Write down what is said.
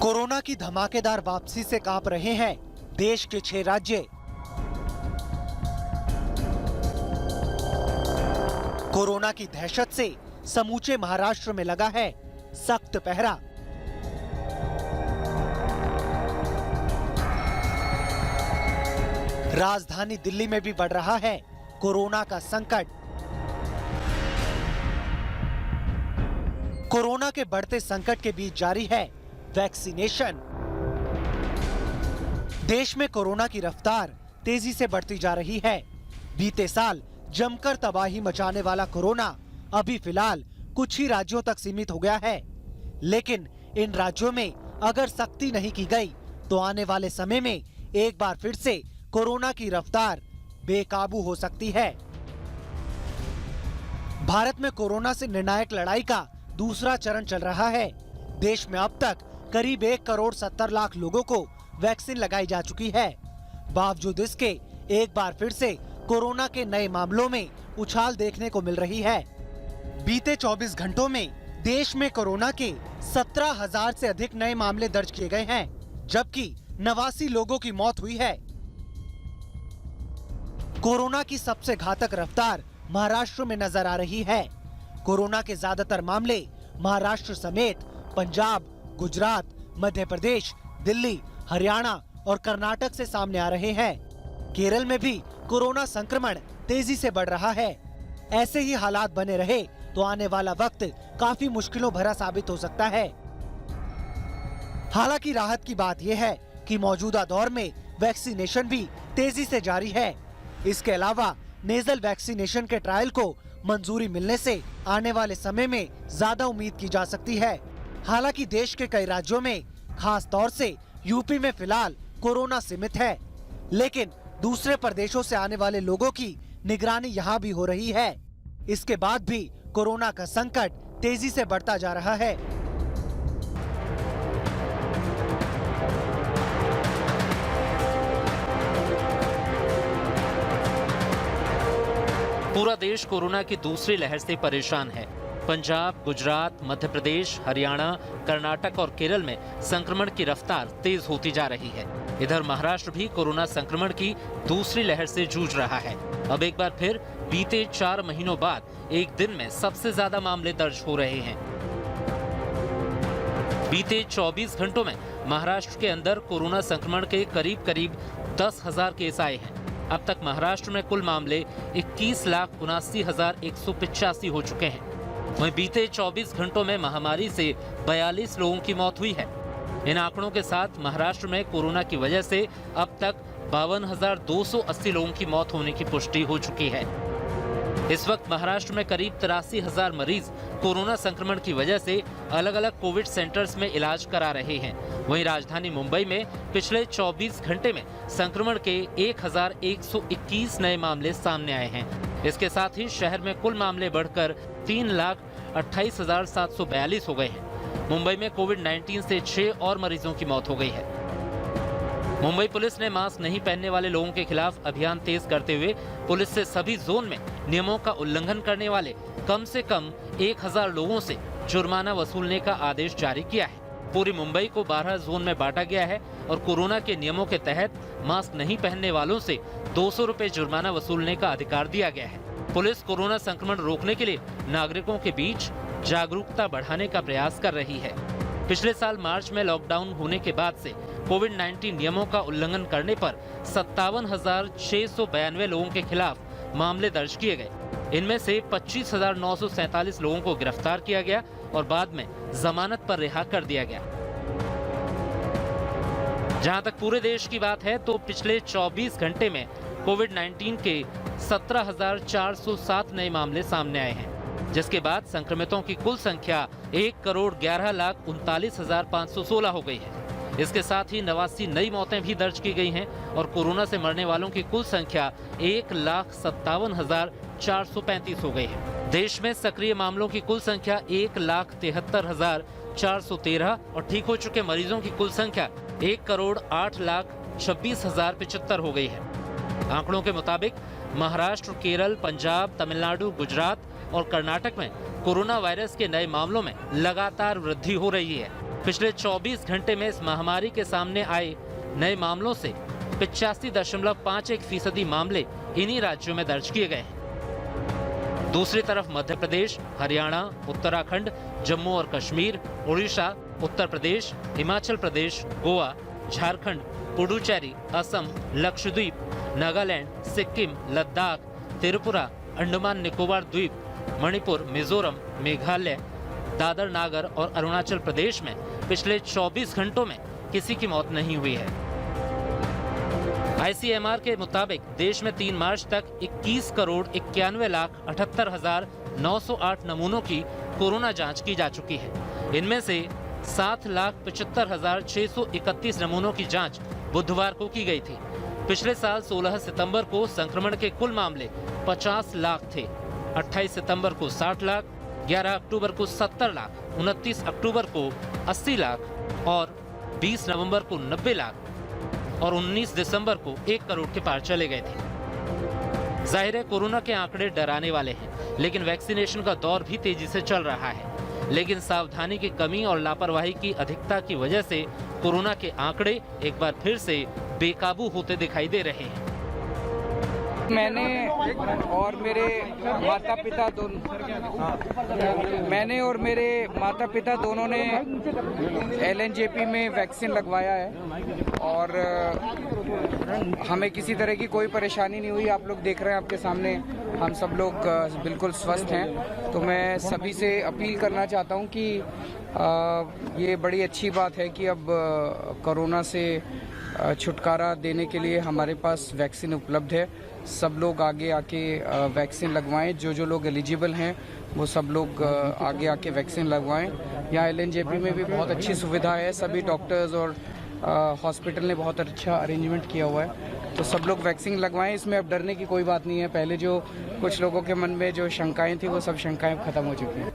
Corona की धमाकेदार वापसी से कांप रहे हैं देश के 6 राज्य। कोरोना की दहशत से समूचे महाराष्ट्र में लगा है सख्त पहरा। राजधानी दिल्ली में भी बढ़ रहा है कोरोना का संकट। कोरोना के बढ़ते संकट के बीच जारी है वैक्सीनेशन। देश में कोरोना की रफ्तार तेजी से बढ़ती जा रही है। बीते साल जमकर तबाही मचाने वाला कोरोना अभी फिलहाल कुछ ही राज्यों तक सीमित हो गया है, लेकिन इन राज्यों में अगर सख्ती नहीं की गई तो आने वाले समय में एक बार फिर से कोरोना की रफ्तार बेकाबू हो सकती है। भारत में कोरोना से निर्णायक लड़ाई का दूसरा चरण चल रहा है। देश में अब तक करीब 1 करोड़ 70 लाख लोगों को वैक्सीन लगाई जा चुकी है। बावजूद इसके एक बार फिर से कोरोना के नए मामलों में उछाल देखने को मिल रही है। बीते 24 घंटों में देश में कोरोना के 17,000 से अधिक नए मामले दर्ज किए गए हैं, जबकि 89 लोगों की मौत हुई है। कोरोना की सबसे घातक रफ्तार महाराष्ट्र में नजर आ रही है। कोरोना के ज्यादातर मामले महाराष्ट्र समेत पंजाब, गुजरात, मध्य प्रदेश, दिल्ली, हरियाणा और कर्नाटक से सामने आ रहे हैं। केरल में भी कोरोना संक्रमण तेजी से बढ़ रहा है। ऐसे ही हालात बने रहे तो आने वाला वक्त काफी मुश्किलों भरा साबित हो सकता है। हालांकि राहत की बात यह है कि मौजूदा दौर में वैक्सीनेशन भी तेजी से जारी है। इसके अलावा नेजल वैक्सीनेशन के ट्रायल को मंजूरी मिलने से आने वाले समय में ज्यादा उम्मीद की जा सकती है। हालांकि देश के कई राज्यों में, खास तौर से यूपी में फिलहाल कोरोना सीमित है, लेकिन दूसरे प्रदेशों से आने वाले लोगों की निगरानी यहाँ भी हो रही है। इसके बाद भी कोरोना का संकट तेजी से बढ़ता जा रहा है। पूरा देश कोरोना की दूसरी लहर से परेशान है। पंजाब, गुजरात, मध्य प्रदेश, हरियाणा, कर्नाटक और केरल में संक्रमण की रफ्तार तेज होती जा रही है। इधर महाराष्ट्र भी कोरोना संक्रमण की दूसरी लहर से जूझ रहा है। अब एक बार फिर बीते 4 महीनों बाद एक दिन में सबसे ज्यादा मामले दर्ज हो रहे हैं। बीते 24 घंटों में महाराष्ट्र के अंदर कोरोना संक्रमण के करीब 10,000 केस आए हैं। अब तक महाराष्ट्र में कुल मामले 21,79,185 हो चुके हैं। वहीं बीते 24 घंटों में महामारी से 42 लोगों की मौत हुई है। इन आंकड़ों के साथ महाराष्ट्र में कोरोना की वजह से अब तक 52,280 लोगों की मौत होने की पुष्टि हो चुकी है। इस वक्त महाराष्ट्र में करीब 83,000 मरीज कोरोना संक्रमण की वजह से अलग अलग कोविड सेंटर्स में इलाज करा रहे हैं। वहीं राजधानी मुंबई में पिछले 24 घंटे में संक्रमण के 1,121 नए मामले सामने आए हैं। इसके साथ ही शहर में कुल मामले बढ़कर 3,28,742 हो गए हैं। मुंबई में कोविड-19 से 6 और मरीजों की मौत हो गई है। मुंबई पुलिस ने मास्क नहीं पहनने वाले लोगों के खिलाफ अभियान तेज करते हुए पुलिस से सभी जोन में नियमों का उल्लंघन करने वाले कम से कम 1,000 लोगों से जुर्माना वसूलने का आदेश जारी किया है। पूरी मुंबई को 12 जोन में बांटा गया है और कोरोना के नियमों के तहत मास्क नहीं पहनने वालों से 200 रुपए जुर्माना वसूलने का अधिकार दिया गया है। पुलिस कोरोना संक्रमण रोकने के लिए नागरिकों के बीच जागरूकता बढ़ाने का प्रयास कर रही है। पिछले साल मार्च में लॉकडाउन होने के बाद से कोविड-19 नियमों का उल्लंघन करने पर 57,692 लोगों के खिलाफ मामले दर्ज किए गए। इनमें से 25,947 लोगों को गिरफ्तार किया गया और बाद में जमानत पर रिहा कर दिया गया। जहां तक पूरे देश की बात है तो पिछले 24 घंटे में कोविड-19 के 17,407 नए मामले सामने आए हैं, जिसके बाद संक्रमितों की कुल संख्या 1,11,39,516 हो गई है। इसके साथ ही 89 नई मौतें भी दर्ज की गई हैं और कोरोना से मरने वालों की कुल संख्या 1,57,435 हो गई है। देश में सक्रिय मामलों की कुल संख्या 1,73,413 और ठीक हो चुके मरीजों की कुल संख्या 1,08,26,075 हो गई है। आंकड़ों के मुताबिक महाराष्ट्र, केरल, पंजाब, तमिलनाडु, गुजरात और कर्नाटक में कोरोना वायरस के नए मामलों में लगातार वृद्धि हो रही है। पिछले 24 घंटे में इस महामारी के सामने आए नए मामलों से 85.51% मामले इन्हीं राज्यों में दर्ज किए गए हैं। दूसरी तरफ मध्य प्रदेश, हरियाणा, उत्तराखंड, जम्मू और कश्मीर, उड़ीसा, उत्तर प्रदेश, हिमाचल प्रदेश, गोवा, झारखंड, पुडुचेरी, असम, लक्षद्वीप, नागालैंड, सिक्किम, लद्दाख, त्रिपुरा, अंडमान निकोबार द्वीप, मणिपुर, मिजोरम, मेघालय, दादर नागर और अरुणाचल प्रदेश में पिछले 24 घंटों में किसी की मौत नहीं हुई है। ICMR के मुताबिक देश में 3 मार्च तक 21,91,78,908 नमूनों की कोरोना जांच की जा चुकी है। इनमें से 7,75,631 नमूनों की जांच बुधवार को की गई थी। पिछले साल 16 सितंबर को संक्रमण के कुल मामले 50 लाख थे। 28 सितंबर को 60 लाख, 11 अक्टूबर को 70 लाख, 29 अक्टूबर को 80 लाख और 20 नवंबर को 90 लाख और 19 दिसंबर को 1 करोड़ के पार चले गए थे। जाहिर है कोरोना के आंकड़े डराने वाले हैं, लेकिन वैक्सीनेशन का दौर भी तेजी से चल रहा है। लेकिन सावधानी की कमी और लापरवाही की अधिकता की वजह से कोरोना के आंकड़े एक बार फिर से बेकाबू होते दिखाई दे रहे हैं। मैंने और मेरे माता पिता दोनों ने LNJP में वैक्सीन लगवाया है और हमें किसी तरह की कोई परेशानी नहीं हुई। आप लोग देख रहे हैं, आपके सामने हम सब लोग बिल्कुल स्वस्थ हैं। तो मैं सभी से अपील करना चाहता हूं कि ये बड़ी अच्छी बात है कि अब कोरोना से छुटकारा देने के लिए हमारे पास वैक्सीन उपलब्ध है। सब लोग आगे आके वैक्सीन लगवाएं। जो लोग एलिजिबल हैं वो सब लोग आगे आके वैक्सीन लगवाएं। यहाँ LNJP में भी बहुत अच्छी सुविधा है। सभी डॉक्टर्स और हॉस्पिटल ने बहुत अच्छा अरेंजमेंट किया हुआ है। तो सब लोग वैक्सीन लगवाएं। इसमें अब डरने की कोई बात नहीं है। पहले जो कुछ लोगों के मन में जो शंकाएं थी वो सब शंकाएं खत्म हो चुकी हैं।